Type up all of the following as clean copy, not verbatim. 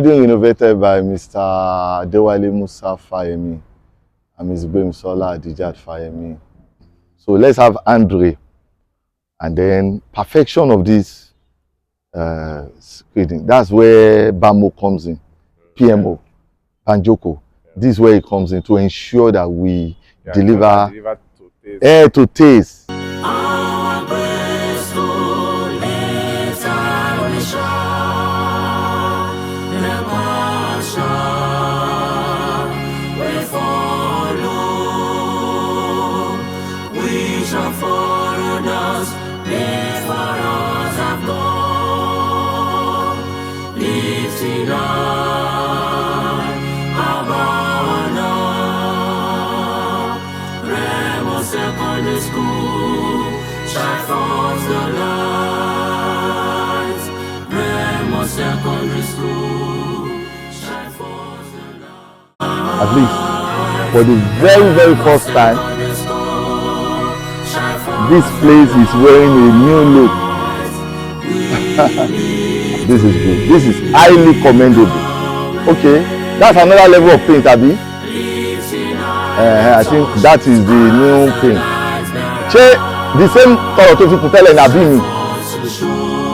Building renovated by Mr. Adetola Fayemi and Ms. Adetola Fayemi. So let's have Engr, and then perfection of this screening. That's where BAMO comes in, PMO, Banjoko. This is where it comes in to ensure that we deliver air to taste. Secondary school, shine forth the lights. Remo Secondary School, shine forth the lights. At least for the very first time, this place is wearing a new look. This is good. This is highly commendable. Okay, that's another level of paint, Abi. I think that is the new paint. The same color to people tell Abi,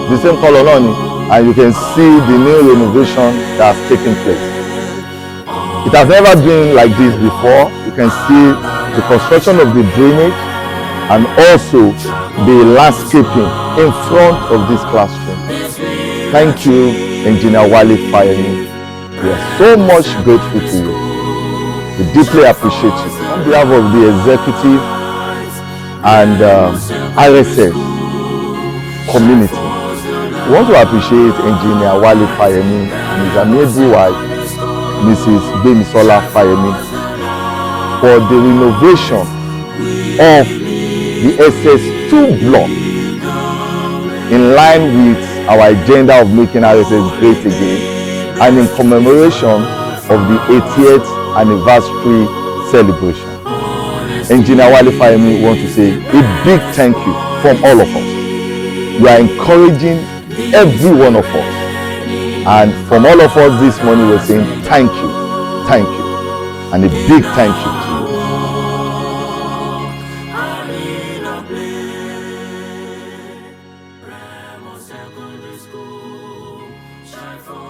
the same color, and you can see the new renovation that has taken place. It has never been like this before. You can see the construction of the drainage and also the landscaping in front of this classroom. Thank you, Engineer Wole Fayemi. We are so much grateful to you. We deeply appreciate you. On behalf of the executive and RSS community, we want to appreciate Engineer Wole Fayemi and his amazing wife, Mrs. Fayemi, for the renovation of the SS2 block in line with our agenda of making RSS great again, and in commemoration of the 80th anniversary celebration. Engineer Wole Fayemi wants to say a big thank you from all of us. You are encouraging every one of us, and from all of us this morning we're saying thank you, and a big thank you to you.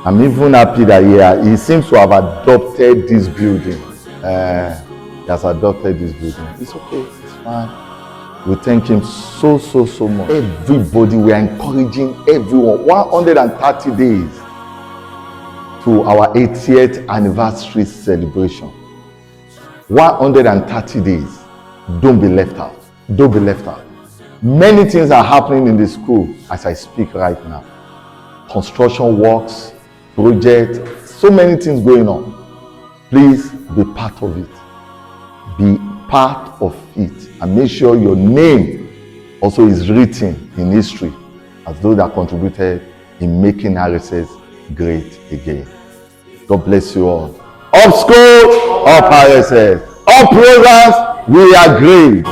I'm even happy that he seems to have adopted this building. He has adopted this building. It's okay, it's fine. We thank him so much. Everybody, we are encouraging everyone. 130 days to our 80th anniversary celebration. 130 days. Don't be left out. Don't be left out. Many things are happening in the school as I speak right now. Construction works, project, so many things going on. Please be part of it. Be part of it, and make sure your name also is written in history as those that contributed in making RSS great again. God bless you all. Up school, up RSS. Up programs, we are great.